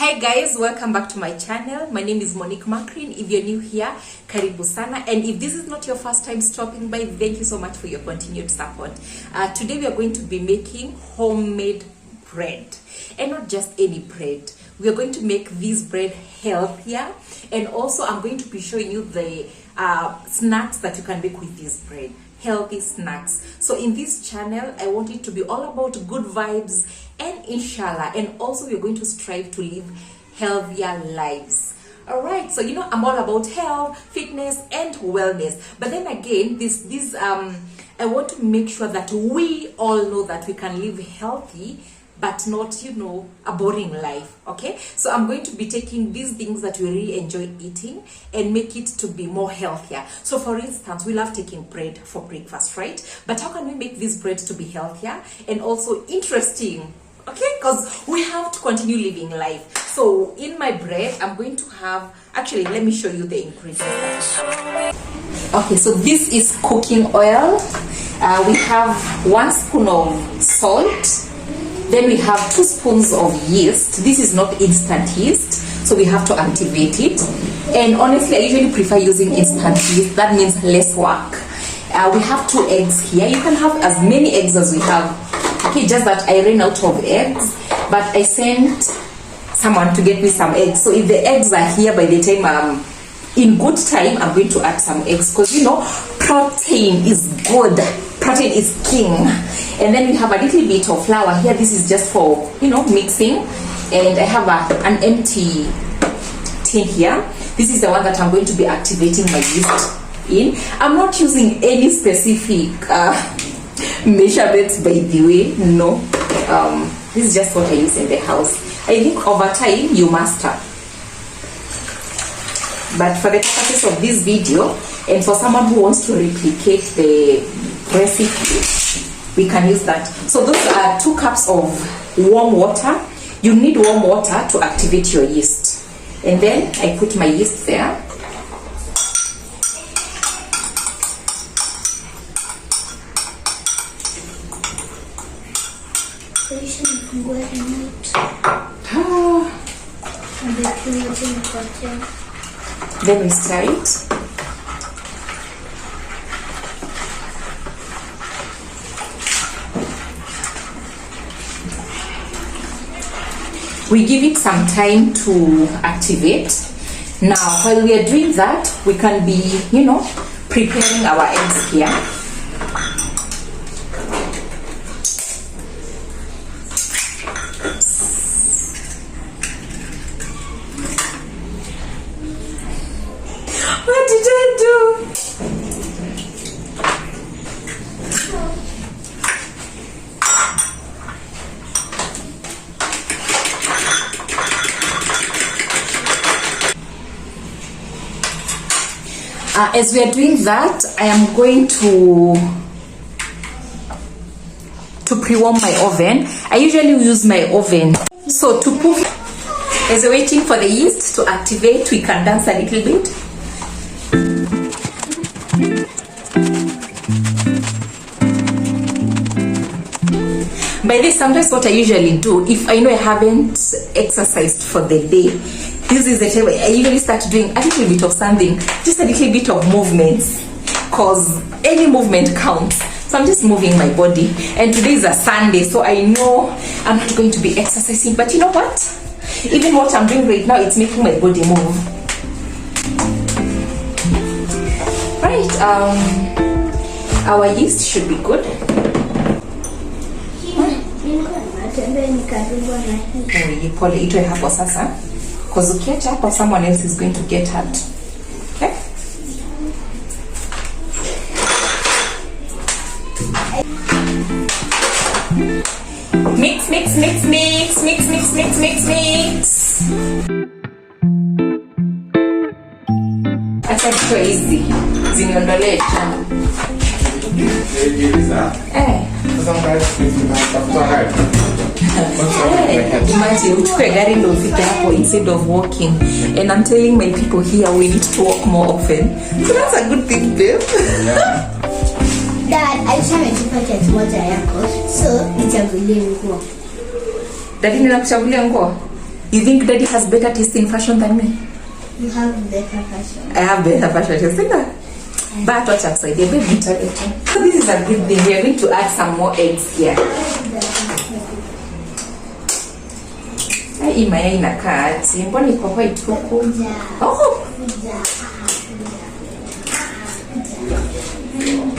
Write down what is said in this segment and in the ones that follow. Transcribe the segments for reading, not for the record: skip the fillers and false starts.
Hi guys, welcome back to my channel. My name is Monique Macrin. If you're new here, karibu sana. And if this is not your first time stopping by, thank you so much for your continued support. Today we are going to be making homemade bread. And not just any bread. We are going to make this bread healthier. And also I'm going to be showing you the snacks that you can make with this bread. Healthy snacks. So in this channel, I want it to be all about good vibes and inshallah, and also we're going to strive to live healthier lives. All right, so I'm all about health, fitness and wellness, but then again I want to make sure that we all know that we can live healthy but not a boring life. Okay, so I'm going to be taking these things that we really enjoy eating and make it to be more healthier. So for instance, we love taking bread for breakfast, right? But how can we make this bread to be healthier and also interesting? Okay, because we have to continue living life. So in my bread, I'm going to have, actually let me show you the ingredients. Okay, so this is cooking oil. We have 1 spoon of salt. Then we have 2 spoons of yeast. This is not instant yeast, so we have to activate it. And honestly, I usually prefer using instant yeast. That means less work. We have 2 eggs here. You can have as many eggs as we have. Okay, just that I ran out of eggs, but I sent someone to get me some eggs. So if the eggs are here by the time in good time, I'm going to add some eggs, because protein is good. Protein is king. And then we have a little bit of flour here. This is just for mixing. And I have an empty tin here. This is the one that I'm going to be activating my yeast in. I'm not using any specific measurements, by the way. No, this is just what I use in the house. I think over time you master, but for the purpose of this video and for someone who wants to replicate the recipe, we can use that. So those are 2 cups of warm water. You need warm water to activate your yeast. And then I put my yeast there. Then we stir it. We give it some time to activate. Now, while we are doing that, we can be, preparing our eggs here. What did I do? As we are doing that, I am going to pre-warm my oven. I usually use my oven. So to put, as we're waiting for the yeast to activate, we can dance a little bit. By this, sometimes what I usually do, if I know I haven't exercised for the day, this is the time I usually start doing a little bit of something, just a little bit of movements, because any movement counts. So I'm just moving my body. And today is a Sunday, so I know I'm not going to be exercising, but you know what? Even what I'm doing right now, it's making my body move. Right, our yeast should be good. Pole itoe hapo sasa, because ukiacha hapo someone else is going to get hurt. Okay? Mix, mix, mix, mix, mix, mix, mix, mix, mix. Acha tuwe hizi ziniondolee chana. Imagine uchukue gari ndo ufike hapo instead of walking. And I'm telling my people here, we need to walk more often. So that's a good thing, babe. Dad, alisema nimetupa kiatu moja yako. So, nichagulie nguo. Daddy ninakuchagulia nguo? You think Daddy has better taste in fashion than me? You have better fashion. I have better fashion taste, isn't it? But watch outside, baby. So this is a good thing. We are going to add some more eggs here. Hii mayai inakaa aje? Mbona iko white huku? Oh.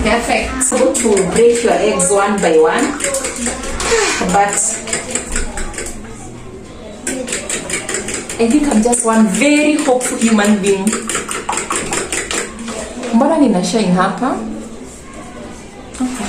Perfect. So to break your eggs one by one. But I think I'm just one very hopeful human being. Mbona nina shine hapa? Okay.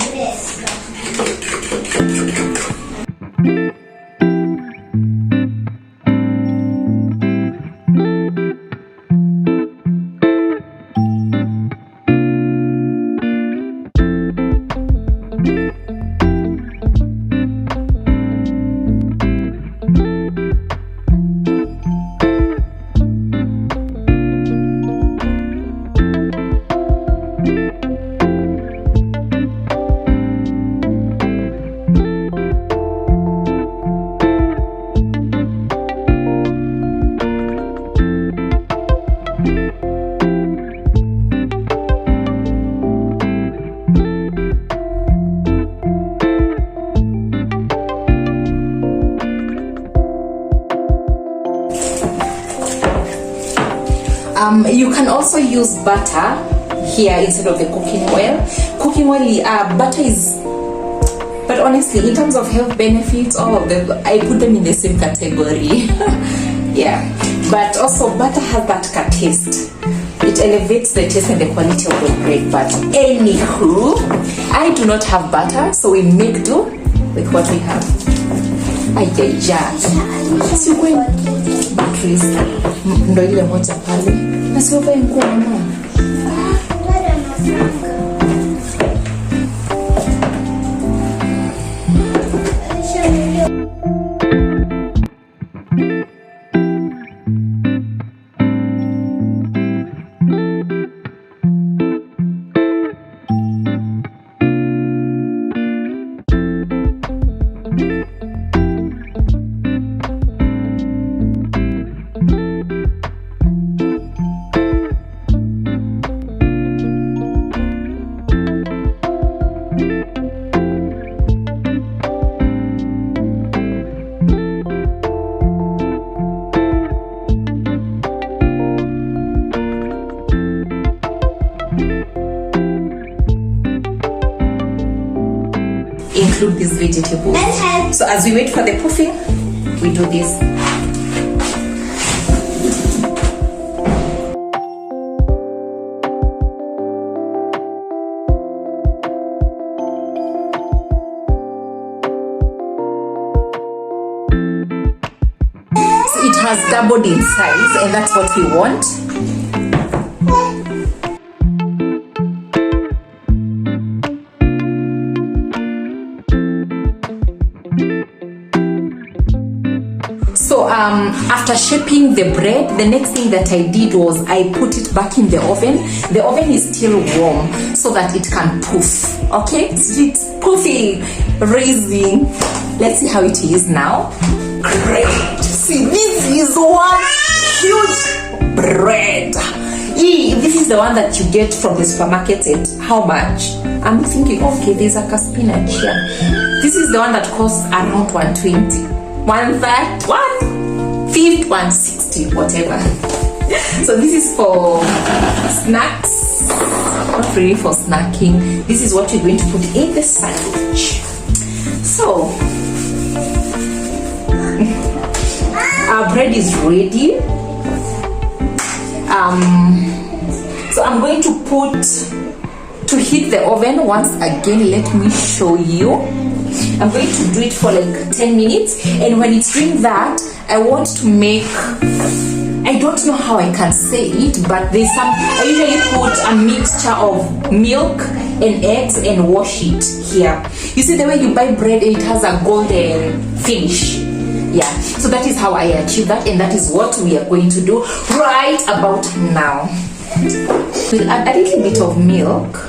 You can also use butter here instead of the cooking oil. Cooking oil, butter is, but honestly, in terms of health benefits, all of them, I put them in the same category. Yeah, but also butter has that taste. It elevates the taste and the quality of the bread. But anywho, I do not have butter, so we make do with what we have. Batteries ndo ile moja pale na sio vae nguo mama. Include these vegetables. So as we wait for the puffing, we do this. So it has doubled in size, and that's what we want. So after shaping the bread, the next thing that I did was I put it back in the oven. The oven is still warm so that it can poof. Okay, so it's poofing, raising. Let's see how it is now. Great. See, this is one huge bread. This is the one that you get from the supermarket. And how much? I'm thinking, okay, there's like a spinach here. This is the one that costs around 120. 130, 150, 160, whatever. So this is for snacks, not really for snacking. This is what you're going to put in the sandwich. So our bread is ready. So I'm going to heat the oven once again. Let me show you. I'm going to do it for like 10 minutes, and when it's doing that, I want to make, I don't know how I can say it, but there's some, I usually put a mixture of milk and eggs and wash it here. You see the way you buy bread, it has a golden finish. Yeah, so that is how I achieve that, and that is what we are going to do right about now. We'll add a little bit of milk.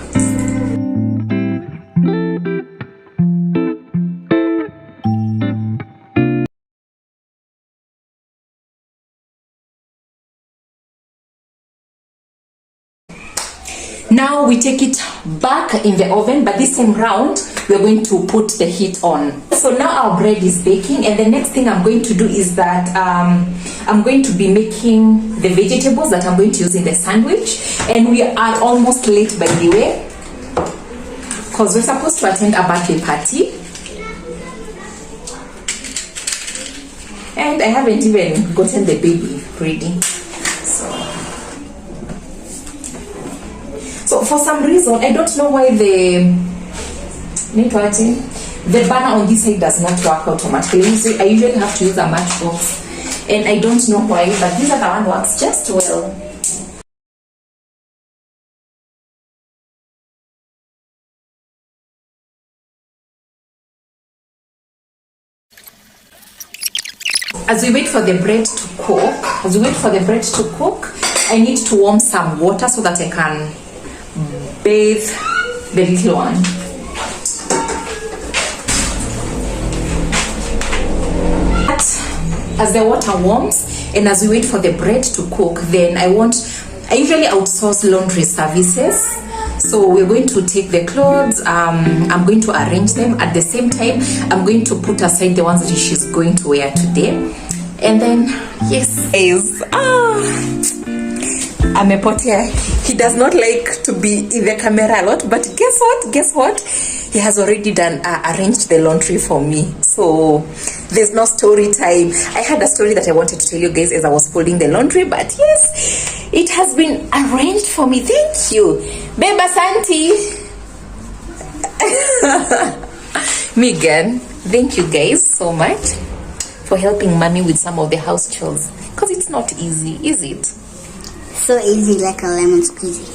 Now we take it back in the oven, but this time round we're going to put the heat on. So now our bread is baking, and the next thing I'm going to do is that I'm going to be making the vegetables that I'm going to use in the sandwich. And we are almost late, by the way, because we're supposed to attend a birthday party. And I haven't even gotten the baby ready. So for some reason, I don't know why the banner on this side does not work automatically. I usually have to use a matchbox, and I don't know why, but this other one works just well. As we wait for the bread to cook, I need to warm some water so that I can bathe the little one. As the water warms and as we wait for the bread to cook, then I usually outsource laundry services. So we're going to take the clothes, I'm going to arrange them. At the same time, I'm going to put aside the ones that she's going to wear today. And then, yes, amepotea. He does not like to be in the camera a lot, but guess what? He has already arranged the laundry for me. So there's no story time. I had a story that I wanted to tell you guys as I was folding the laundry, but yes, it has been arranged for me. Thank you, Beba Santi. Megan, thank you guys so much for helping mommy with some of the house chores, because it's not easy, is it? So easy, like a lemon squeezy.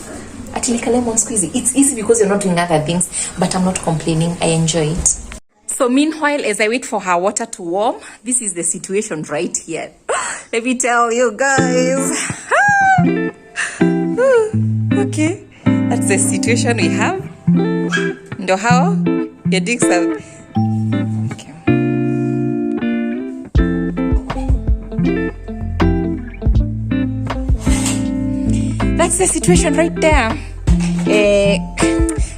Actually, like a lemon squeezy. It's easy because you're not doing other things, but I'm not complaining. I enjoy it. So meanwhile, as I wait for her water to warm, this is the situation right here. Let me tell you guys. Okay, that's the situation we have. Ndo how you're doing some. Okay. That's the situation right there.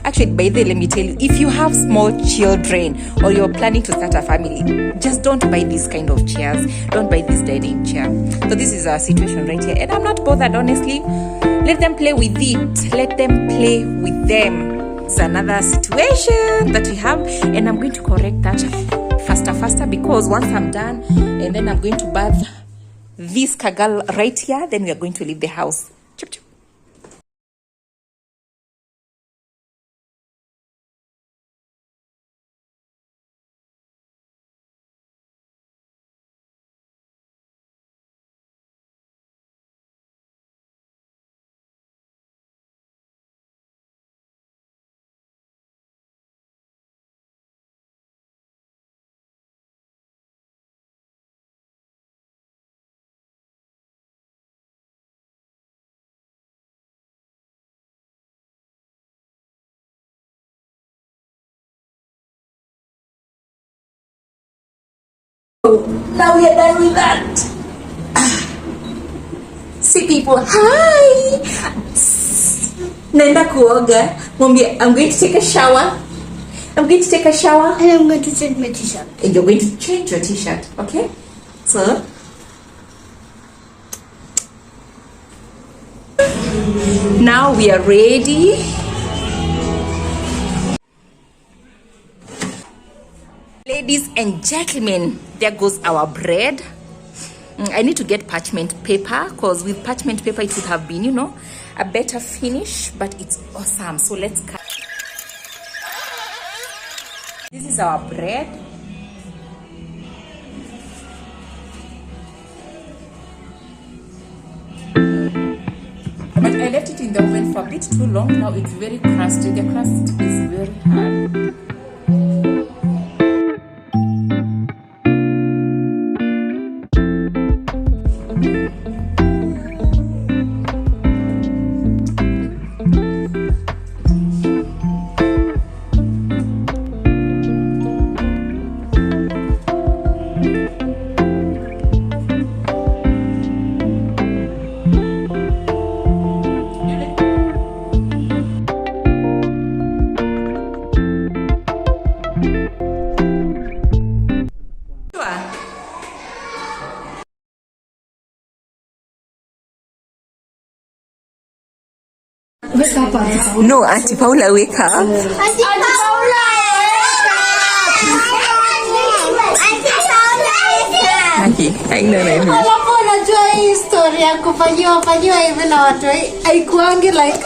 Actually, by the way, let me tell you, if you have small children or you're planning to start a family, just don't buy this kind of chairs. Don't buy this dining chair. So this is our situation right here, and I'm not bothered, honestly. Let them play with it. Let them play with them. It's another situation that we have, and I'm going to correct that faster, because once I'm done, and then I'm going to bath this kagal right here, then we are going to leave the house. Chip, chip. Now we are done with that. See people, hi. Nenda kuoga. Mwambie, I'm going to take a shower. I'm going to take a shower. And I'm going to change my t-shirt. And you're going to change your t-shirt, okay? So, now we are ready. Ladies and gentlemen, there goes our bread. I need to get parchment paper, because with parchment paper it would have been, you know, a better finish, but it's awesome. So let's cut. This is our bread. But I left it in the oven for a bit too long. Now it's very crusty. The crust is very hard. Weka hapa. No, Auntie Paula, wake up. Auntie Paula, Haina na hivi. alafu unajua hii story ya kufanyiwa hivi na watu haikuangi like